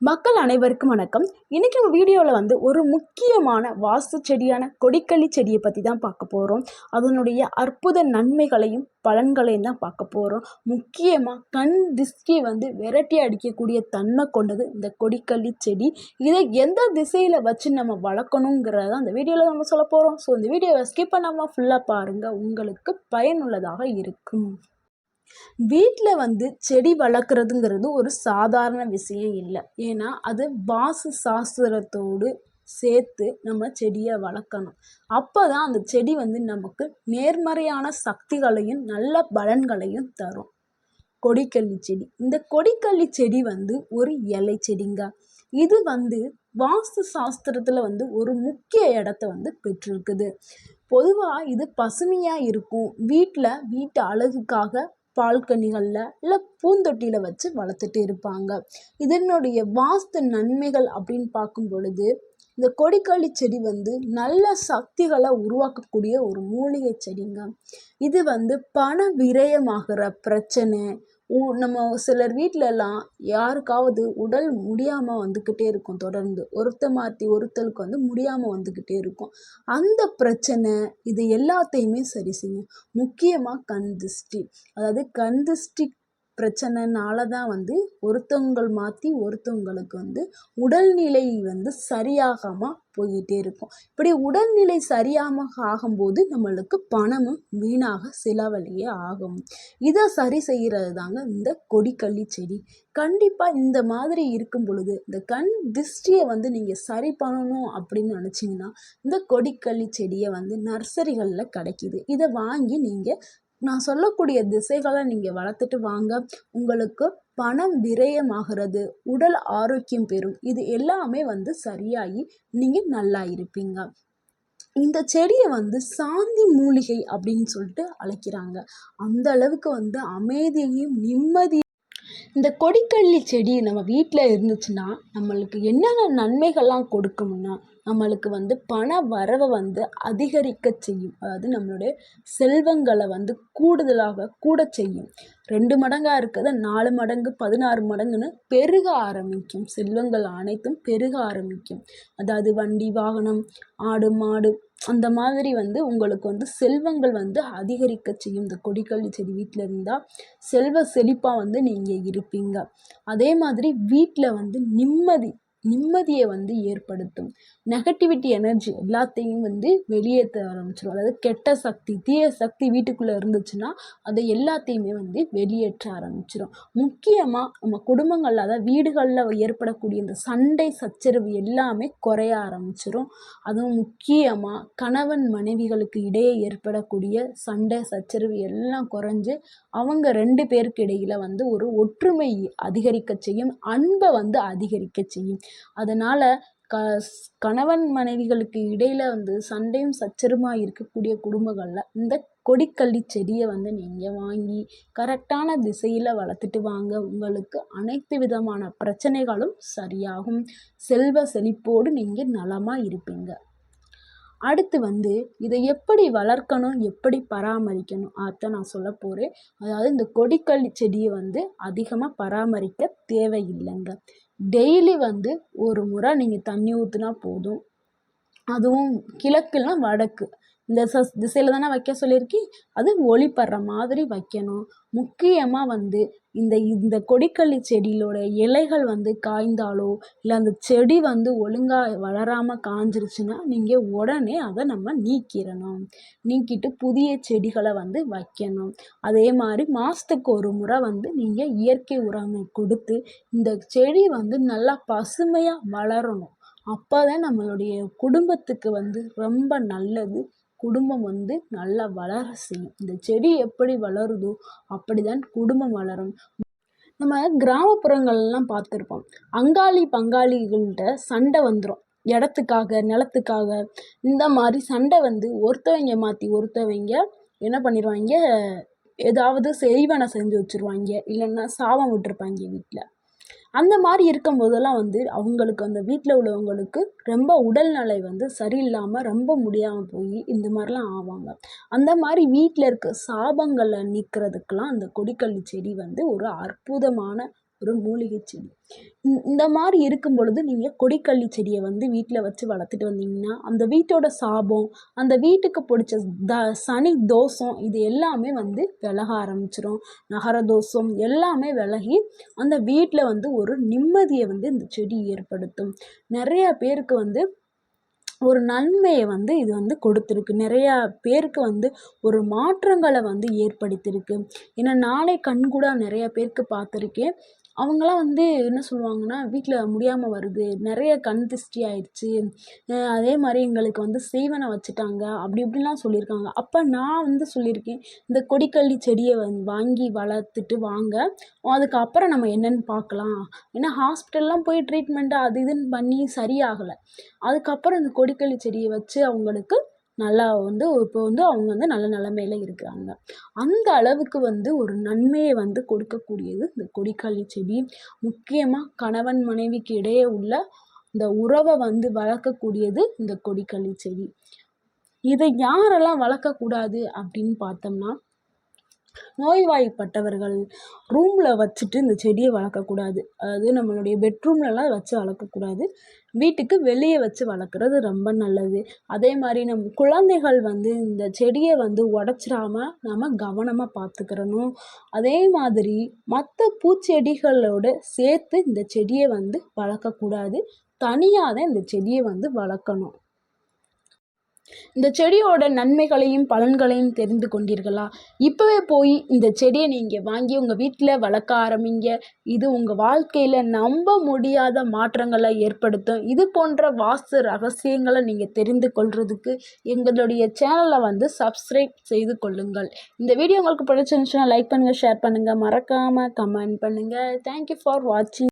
மக்கள் அனைவருக்கும் வணக்கம். இன்னைக்கு நம்ம வீடியோவில் ஒரு முக்கியமான வாஸ்து செடியான கொடிக்கள்ளி செடியை பற்றி தான் பார்க்க போகிறோம். அதனுடைய அற்புத நன்மைகளையும் பலன்களையும் தான் பார்க்க போகிறோம். முக்கியமாக கண் திஷ்டி விரட்டி அடிக்கக்கூடிய தன்மை கொண்டது இந்த கொடிக்கள்ளி செடி. இதை எந்த திசையில் வச்சு நம்ம வளர்க்கணுங்கிறத அந்த வீடியோவில் நம்ம சொல்ல போகிறோம். ஸோ இந்த வீடியோவை ஸ்கிப் பண்ணாமல் ஃபுல்லாக பாருங்கள், உங்களுக்கு பயனுள்ளதாக இருக்கும். வீட்டில் செடி வளர்க்குறதுங்கிறது ஒரு சாதாரண விஷயம் இல்லை. ஏன்னா அது வாஸ்து சாஸ்திரத்தோடு சேர்த்து நம்ம செடியை வளர்க்கணும். அப்போ தான் அந்த செடி நமக்கு நேர்மறையான சக்திகளையும் நல்ல பலன்களையும் தரும். கொடிக்கள்ளி செடி, இந்த கொடிக்கள்ளி செடி ஒரு இலை செடிங்க. இது வாஸ்து சாஸ்திரத்தில் ஒரு முக்கிய இடத்த பெற்றிருக்குது. பொதுவாக இது பசுமையாக இருக்கும். வீட்டு அழகுக்காக பால்கனிகளில் இல்லை பூந்தொட்டியில் வச்சு வளர்த்துட்டு இருப்பாங்க. இதனுடைய வாஸ்து நன்மைகள் அப்படின்னு பார்க்கும் பொழுது இந்த கொடிக்கள்ளி செடி நல்ல சக்திகளை உருவாக்கக்கூடிய ஒரு மூலிகை செடிங்க. இது பண விரயமாகிற பிரச்சனை, நம்ம சிலர் வீட்டிலலாம் யாருக்காவது உடல் முடியாமல் வந்துக்கிட்டே இருக்கும். தொடர்ந்து ஒருத்தர் மாற்றி ஒருத்தருக்கு முடியாமல் வந்துக்கிட்டே இருக்கும். அந்த பிரச்சனை இது எல்லாத்தையுமே சரி செய்யும். முக்கியமாக கண் திருஷ்டி, அதாவது கண் திருஷ்டி பிரச்சனைனால தான் ஒருத்தவங்கள் மாற்றி ஒருத்தவங்களுக்கு உடல்நிலை சரியாகாமல் போய்கிட்டே இருக்கும். இப்படி உடல்நிலை சரியாமல் ஆகும்போது நம்மளுக்கு பணமும் வீணாக செலவழியே ஆகும். இதை சரி செய்கிறது தாங்க இந்த கொடிக்கள்ளி செடி. கண்டிப்பாக இந்த மாதிரி இருக்கும் பொழுது இந்த கண் திருஷ்டியை நீங்கள் சரி பண்ணணும் அப்படின்னு நினச்சிங்கன்னா இந்த கொடிக்கள்ளி செடியை நர்சரிகளில் கிடைக்கிது. இதை வாங்கி நீங்கள் நான் சொல்லக்கூடிய திசைகளை நீங்கள் வளர்த்துட்டு வாங்க. உங்களுக்கு பணம் விரயமாகிறது, உடல் ஆரோக்கியம் பெறும். இது எல்லாமே சரியாகி நீங்கள் நல்லா இருப்பீங்க. இந்த செடியை சாந்தி மூலிகை அப்படின்னு சொல்லிட்டு அழைக்கிறாங்க. அந்த அளவுக்கு அமைதியையும் நிம்மதியும் இந்த கொடிக்கள்ளி செடி நம்ம வீட்டில் இருந்துச்சுன்னா நம்மளுக்கு என்னென்ன நன்மைகள்லாம் கொடுக்கும்னா, நம்மளுக்கு பண வரவை அதிகரிக்க செய்யும். அதாவது நம்மளுடைய செல்வங்களை கூடுதலாக கூட செய்யும். 2 மடங்காக இருக்கிறத 4 மடங்கு 16 மடங்குன்னு பெருக ஆரம்பிக்கும். செல்வங்கள் அனைத்தும் பெருக ஆரம்பிக்கும். அதாவது வண்டி வாகனம், ஆடு மாடு, அந்த மாதிரி உங்களுக்கு செல்வங்கள் அதிகரிக்க செய்யும். இந்த கொடிக்கள்ளி செடி வீட்டில் இருந்தால் செல்வ செழிப்பாக நீங்கள் இருப்பீங்க. அதே மாதிரி வீட்டில் நிம்மதியை ஏற்படுத்தும். நெகட்டிவிட்டி எனர்ஜி எல்லாத்தையும் வெளியேற்ற ஆரம்பிச்சிடும். அதாவது கெட்ட சக்தி, தீய சக்தி வீட்டுக்குள்ளே இருந்துச்சுன்னா அதை எல்லாத்தையுமே வெளியேற்ற ஆரம்பிச்சிடும். முக்கியமாக நம்ம குடும்பங்களில், அதாவது வீடுகளில் ஏற்படக்கூடிய இந்த சண்டை சச்சரவு எல்லாமே குறைய ஆரம்பிச்சிடும். அதுவும் முக்கியமாக கணவன் மனைவிகளுக்கு இடையே ஏற்படக்கூடிய சண்டை சச்சரவு எல்லாம் குறைஞ்சு அவங்க 2 பேருக்கு இடையில் ஒரு ஒற்றுமை அதிகரிக்க செய்யும். அன்பை அதிகரிக்க செய்யும். அதனால் கணவன் மனைவிகளுக்கு இடையில் சண்டையும் சச்சரவுமாக இருக்கக்கூடிய குடும்பங்களில் இந்த கொடிக்கள்ளி செடியை நீங்கள் வாங்கி கரெக்டான திசையில் வளர்த்துட்டு வாங்க. உங்களுக்கு அனைத்து விதமான பிரச்சனைகளும் சரியாகும். செல்வ செழிப்போடு நீங்கள் நலமாக இருப்பீங்க. அடுத்து இதை எப்படி வளர்க்கணும், எப்படி பராமரிக்கணும் அதான் நான் சொல்ல போகிறேன். அதாவது இந்த கொடிக்கள்ளி செடியை அதிகமாக பராமரிக்க தேவையில்லைங்க. டெய்லி ஒரு முறை நீங்கள் தண்ணி ஊற்றினா போதும். அதுவும் கிழக்குனா வடக்கு இந்த திசையில் தானே வைக்க சொல்லியிருக்கேன். அது ஒளிப்படுற மாதிரி வைக்கணும். முக்கியமாக இந்த கொடிக்கள்ளி செடியிலோட இலைகள் காய்ந்தாலோ இல்லை அந்த செடி ஒழுங்காக வளராமல் காஞ்சிருச்சுன்னா நீங்கள் உடனே அதை நம்ம நீக்கிடணும். நீக்கிட்டு புதிய செடிகளை வைக்கணும். அதே மாதிரி மாதத்துக்கு ஒரு முறை நீங்கள் இயற்கை உரங்கள் கொடுத்து இந்த செடி நல்லா பசுமையாக வளரணும். அப்போ தான் நம்மளுடைய குடும்பத்துக்கு ரொம்ப நல்லது. குடும்பம் நல்லா வளர செய்யும். இந்த செடி எப்படி வளருதோ அப்படி தான் குடும்பம் வளரும். நம்ம கிராமப்புறங்கள்லாம் பார்த்துருப்போம். அங்காளி பங்காளிகள்கிட்ட சண்டை வந்துடும். இடத்துக்காக, நிலத்துக்காக. இந்த மாதிரி சண்டை ஒருத்தவங்க மாற்றி ஒருத்தவங்க என்ன பண்ணிடுவாங்க, ஏதாவது செய்வனை செஞ்சு வச்சுருவாங்க, இல்லைன்னா சாபம் விட்டுருப்பாங்க வீட்டில். அந்த மாதிரி இருக்கும் போதெல்லாம் அவங்களுக்கு அந்த வீட்டில் உள்ளவங்களுக்கு ரொம்ப உடல்நிலை சரியில்லாமல் ரொம்ப முடியாமல் போய் இந்த மாதிரிலாம் ஆவாங்க. அந்த மாதிரி வீட்டில் இருக்க சாபங்களை நீக்கிறதுக்கெலாம் அந்த கொடிக்கள்ளி செடி ஒரு அற்புதமான ஒரு மூலிகை செடி. இந்த மாதிரி இருக்கும் பொழுது நீங்கள் கொடிக்கள்ளி செடியை வந்து வீட்டில் வச்சு வளர்த்துட்டு வந்தீங்கன்னா அந்த வீட்டோட சாபம், அந்த வீட்டுக்கு பிடிச்ச சனி தோஷம் இது எல்லாமே வந்து விலக ஆரம்பிச்சிடும். நகர தோஷம் எல்லாமே விலகி அந்த வீட்டில் வந்து ஒரு நிம்மதியை வந்து இந்த செடி ஏற்படுத்தும். நிறைய பேருக்கு வந்து ஒரு நன்மையை வந்து இது வந்து கொடுத்துருக்கு. நிறையா பேருக்கு வந்து ஒரு மாற்றங்களை வந்து ஏற்படுத்தியிருக்கு. ஏன்னா நானே கண்கூடாக நிறைய பேருக்கு பார்த்துருக்கேன். அவங்களாம் வந்து என்ன சொல்லுவாங்கன்னா, வீட்டில் முடியாமல் வருது, நிறைய கண் திருஷ்டி ஆயிடுச்சு, அதே மாதிரி எங்களுக்கு வந்து செய்வனை வச்சுட்டாங்க, அப்படி இப்படிலாம் சொல்லியிருக்காங்க. அப்போ நான் வந்து சொல்லியிருக்கேன், இந்த கொடிக்கள்ளி செடியை வாங்கி வளர்த்துட்டு வாங்க, அதுக்கப்புறம் நம்ம என்னென்னு பார்க்கலாம். ஏன்னா ஹாஸ்பிட்டல்லாம் போய் ட்ரீட்மெண்ட்டு அது இதுன்னு பண்ணி சரியாகலை. அதுக்கப்புறம் இந்த கொடிக்கள்ளி செடியை வச்சு அவங்களுக்கு நல்லா வந்து இப்போ வந்து அவங்க வந்து நல்ல நிலமையில இருக்கிறாங்க. அந்த அளவுக்கு வந்து ஒரு நன்மையை வந்து கொடுக்கக்கூடியது இந்த கொடிக்கள்ளி செடி. முக்கியமாக கணவன் மனைவிக்கு இடையே உள்ள இந்த உறவை வந்து வளர்க்கக்கூடியது இந்த கொடிக்கள்ளி செடி. இதை யாரெல்லாம் வளர்க்கக்கூடாது அப்படின்னு பார்த்தோம்னா, நோய்வாய்ப்பட்டவர்கள் ரூமில் வச்சுட்டு இந்த செடியை வளர்க்கக்கூடாது. அதாவது நம்மளுடைய பெட்ரூம்லலாம் வச்சு வளர்க்கக்கூடாது. வீட்டுக்கு வெளியே வச்சு வளர்க்குறது ரொம்ப நல்லது. அதே மாதிரி நம்ம குழந்தைகள் வந்து இந்த செடியை வந்து உடச்சிடாம நம்ம கவனமாக பார்த்துக்கிறணும். அதே மாதிரி மற்ற பூச்செடிகளோடு சேர்த்து இந்த செடியை வந்து வளர்க்கக்கூடாது. தனியாக தான் இந்த செடியை வந்து வளர்க்கணும். இந்த செடியோட நன்மைகளையும் பலன்களையும் தெரிந்து கொண்டீர்களா? இப்போவே போய் இந்த செடியை நீங்கள் வாங்கி உங்கள் வீட்டில் வளர்க்க ஆரம்பிங்க. இது உங்கள் வாழ்க்கையில் நம்ப முடியாத மாற்றங்களை ஏற்படுத்தும். இது போன்ற வாஸ்து ரகசியங்களை நீங்கள் தெரிந்து கொள்றதுக்கு எங்களுடைய சேனலை வந்து சப்ஸ்கிரைப் செய்து கொள்ளுங்கள். இந்த வீடியோ உங்களுக்கு பிடிச்சிருந்துச்சுன்னா லைக் பண்ணுங்கள், ஷேர் பண்ணுங்கள், மறக்காமல் கமெண்ட் பண்ணுங்கள். தேங்க்யூ ஃபார் வாட்சிங்.